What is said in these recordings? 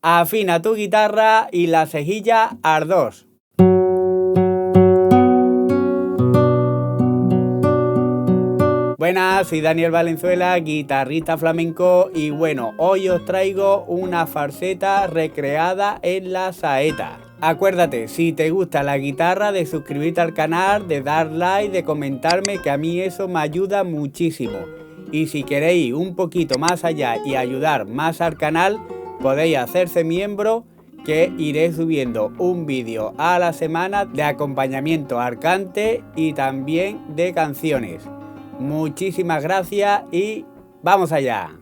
Afina tu guitarra y la cejilla ardós. Buenas, soy Daniel Valenzuela, guitarrista flamenco, y bueno, hoy os traigo una falseta recreada en la saeta. Acuérdate, si te gusta la guitarra, de suscribirte al canal, de dar like, de comentarme, que a mí eso me ayuda muchísimo. Y si queréis un poquito más allá y ayudar más al canal, podéis hacerse miembro, que iré subiendo un vídeo a la semana de acompañamiento al cante y también de canciones. Muchísimas gracias y ¡vamos allá!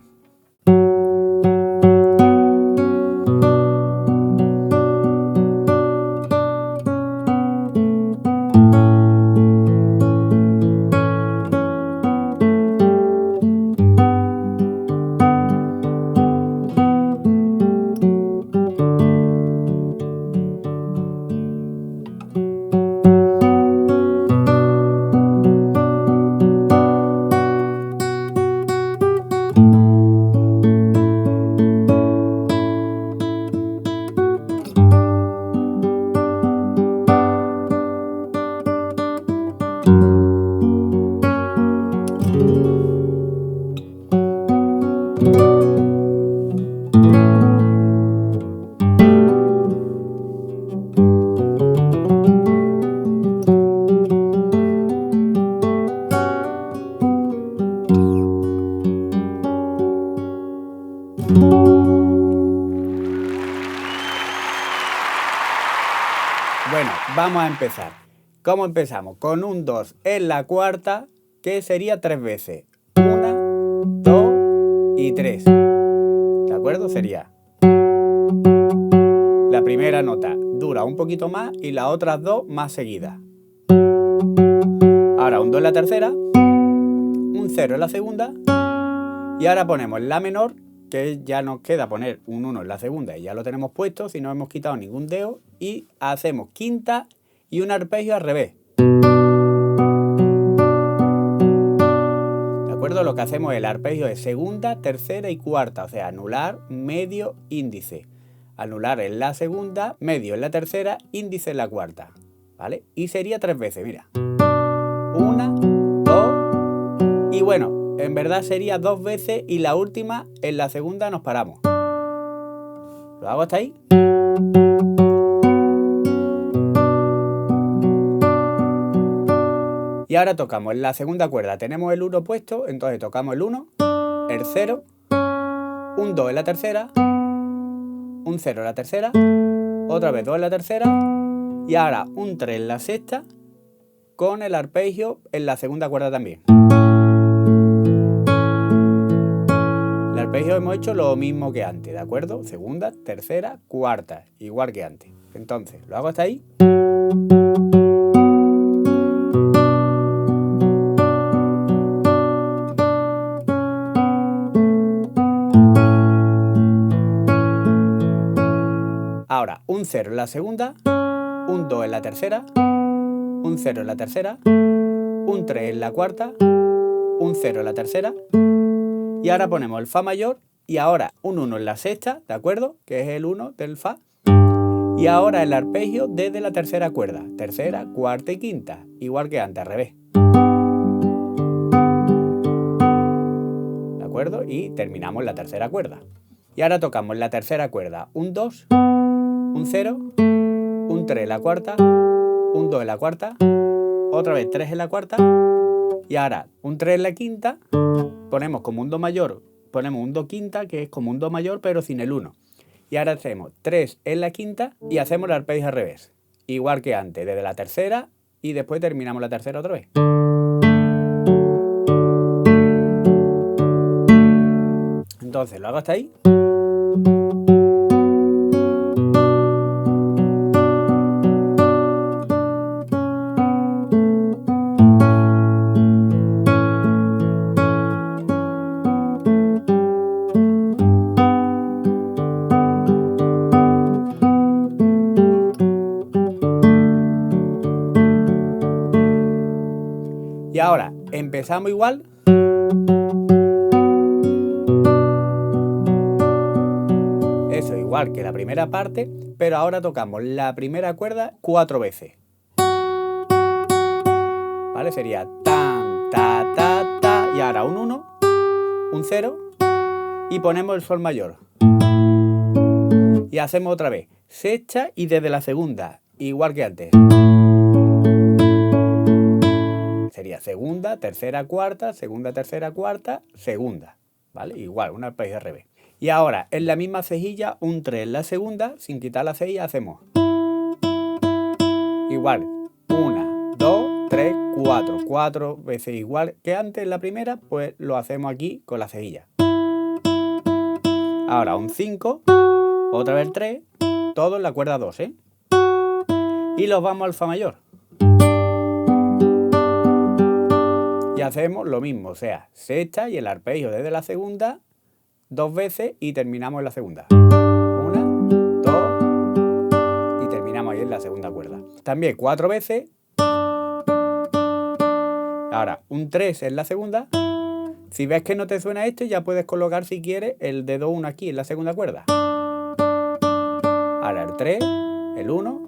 Bueno, vamos a empezar. ¿Cómo empezamos? Con un 2 en la cuarta, que sería 3 veces. 1, 2 y 3. ¿De acuerdo? Sería la primera nota dura un poquito más y las otras dos más seguidas. Ahora un 2 en la tercera, un 0 en la segunda, y ahora ponemos la menor, que ya nos queda poner un 1 en la segunda y ya lo tenemos puesto, si no hemos quitado ningún dedo, y hacemos quinta y un arpegio al revés. ¿De acuerdo? Lo que hacemos es el arpegio de segunda, tercera y cuarta, o sea, anular, medio, índice. Anular en la segunda, medio en la tercera, índice en la cuarta, ¿vale? Y sería 3 veces, mira. 1, 2 y bueno, en verdad sería 2 veces y la última, en la segunda, nos paramos. ¿Lo hago hasta ahí? Y ahora tocamos en la segunda cuerda, tenemos el 1 puesto, entonces tocamos el 1, el 0, un 2 en la tercera, un 0 en la tercera, otra vez 2 en la tercera, y ahora un 3 en la sexta, con el arpegio en la segunda cuerda también. El arpegio hemos hecho lo mismo que antes, ¿de acuerdo? Segunda, tercera, cuarta, igual que antes. Entonces, lo hago hasta ahí. Ahora, un 0 en la segunda, un 2 en la tercera, un 0 en la tercera, un 3 en la cuarta, un 0 en la tercera, y ahora ponemos el Fa mayor, y ahora un 1 en la sexta, ¿de acuerdo? Que es el 1 del Fa, y ahora el arpegio desde la tercera cuerda, tercera, cuarta y quinta, igual que antes, al revés. ¿De acuerdo? Y terminamos la tercera cuerda. Y ahora tocamos la tercera cuerda, un 2, un 0, un 3 en la cuarta, un 2 en la cuarta, otra vez 3 en la cuarta, y ahora un 3 en la quinta, ponemos como un do mayor, ponemos un do quinta, que es como un do mayor pero sin el 1. Y ahora hacemos 3 en la quinta y hacemos el arpegio al revés, igual que antes, desde la tercera, y después terminamos la tercera otra vez. Entonces lo hago hasta ahí. Y ahora empezamos igual. Eso, igual. igual que la primera parte, pero ahora tocamos la primera cuerda 4 veces. ¿Vale? Sería tan, ta, ta, ta, y ahora un 1, un 0, y ponemos el sol mayor. Y hacemos otra vez sexta y desde la segunda, igual que antes. Sería segunda, tercera, cuarta, segunda, tercera, cuarta, segunda. ¿Vale? Igual, un arpegio al revés. Y ahora, en la misma cejilla, un 3 en la segunda, sin quitar la cejilla, hacemos igual, 1, 2, 3, 4, 4 veces igual que antes en la primera, pues lo hacemos aquí con la cejilla. Ahora un 5, otra vez 3, todo en la cuerda 2, ¿eh? Y los vamos al fa mayor. Y hacemos lo mismo, o sea, sexta y el arpegio desde la segunda, 2 veces y terminamos en la segunda. 1, 2 y terminamos ahí en la segunda cuerda. También 4 veces. Ahora, un 3 en la segunda. Si ves que no te suena este, ya puedes colocar, si quieres, el dedo 1 aquí en la segunda cuerda. Ahora el 3, el 1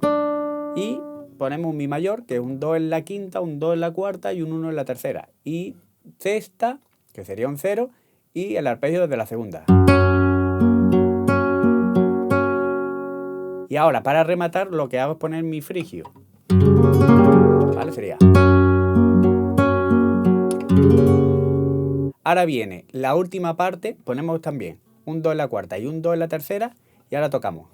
y ponemos un mi mayor, que es un 2 en la quinta, un 2 en la cuarta y un 1 en la tercera. Y sexta, que sería un 0, y el arpegio desde la segunda. Y ahora, para rematar, lo que hago es poner mi frigio. ¿Vale? Sería. Ahora viene la última parte, ponemos también un 2 en la cuarta y un 2 en la tercera, y ahora tocamos.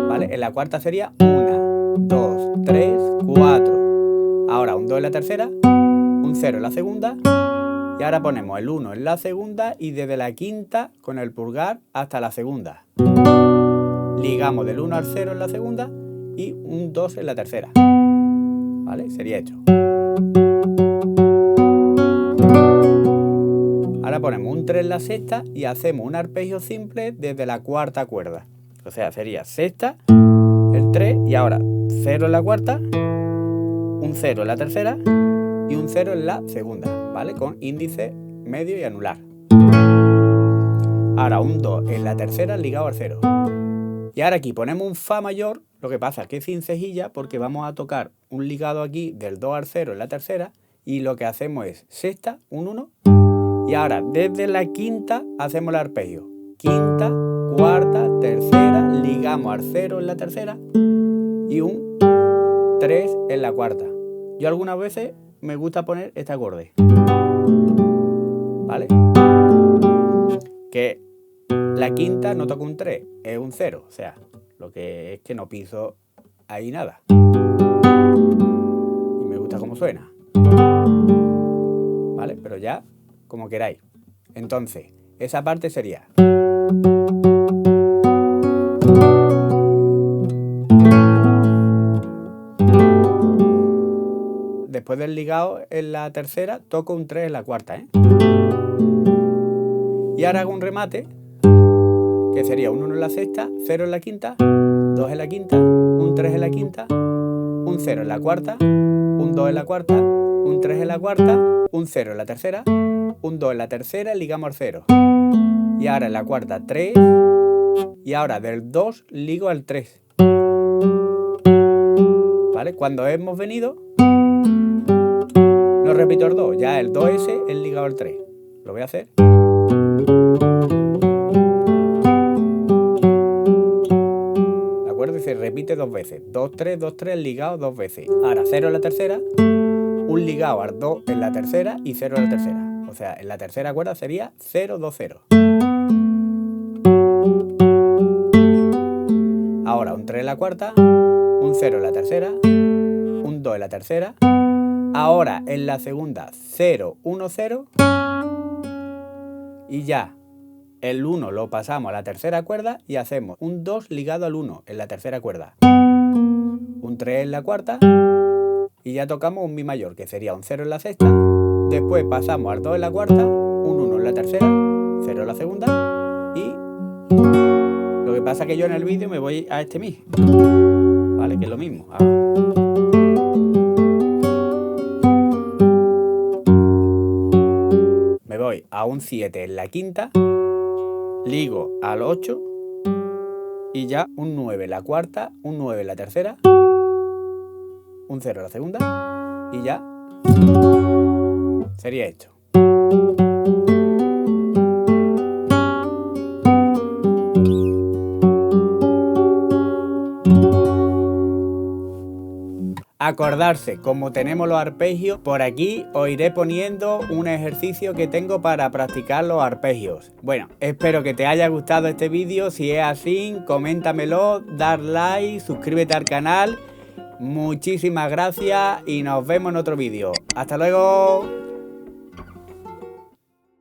¿Vale? En la cuarta sería 1, 2, 3, 4. Ahora un 2 en la tercera, un 0 en la segunda, y ahora ponemos el 1 en la segunda y desde la quinta con el pulgar hasta la segunda. Ligamos del 1 al 0 en la segunda y un 2 en la tercera. ¿Vale? Sería hecho. Ahora ponemos un 3 en la sexta y hacemos un arpegio simple desde la cuarta cuerda. O sea, sería sexta, el 3 y ahora 0 en la cuarta, un 0 en la tercera y un 0 en la segunda, ¿vale? Con índice, medio y anular. Ahora un 2 en la tercera ligado al 0. Y ahora aquí ponemos un fa mayor, lo que pasa es que sin cejilla porque vamos a tocar un ligado aquí del 2 al 0 en la tercera y lo que hacemos es sexta, un 1 y ahora desde la quinta hacemos el arpegio. Quinta, cuarta, tercera, ligamos al 0 en la tercera y un 3 en la cuarta. Yo algunas veces me gusta poner este acorde. ¿Vale? Que la quinta no toca un 3, es un 0. O sea, lo que es que no piso ahí nada. Y me gusta cómo suena. ¿Vale? Pero ya, como queráis. Entonces, esa parte sería. Después del ligado en la tercera, toco un 3 en la cuarta, ¿eh? Y ahora hago un remate, que sería un 1 en la sexta, 0 en la quinta, 2 en la quinta, un 3 en la quinta, un 0 en la cuarta, un 2 en la cuarta, un 3 en la cuarta, un 0 en la tercera, un 2 en la tercera, ligamos al 0. Y ahora en la cuarta 3, y ahora del 2 ligo al 3. ¿Vale? Cuando hemos venido, no repito el 2, ya el 2S es ligado al 3. Lo voy a hacer. ¿De acuerdo? Y se repite 2 veces. 2, 3, 2, 3 ligado 2 veces. Ahora 0 en la tercera, un ligado al 2 en la tercera y 0 en la tercera. O sea, en la tercera cuerda sería 0, 2, 0. Ahora un 3 en la cuarta, un 0 en la tercera, un 2 en la tercera. Ahora en la segunda 0, 1, 0. Y ya el 1 lo pasamos a la tercera cuerda y hacemos un 2 ligado al 1 en la tercera cuerda. Un 3 en la cuarta y ya tocamos un mi mayor, que sería un 0 en la sexta. Después pasamos al 2 en la cuarta, un 1 en la tercera, 0 en la segunda y lo que pasa es que yo en el vídeo me voy a este mi, ¿vale? Que es lo mismo. Me voy a un 7 en la quinta ligo al 8 y ya un 9 en la cuarta, un 9 en la tercera, un 0 en la segunda y ya sería esto. Acordarse, como tenemos los arpegios, por aquí os iré poniendo un ejercicio que tengo para practicar los arpegios. Bueno, espero que te haya gustado este vídeo. Si es así, coméntamelo, dar like, suscríbete al canal. Muchísimas gracias y nos vemos en otro vídeo. ¡Hasta luego!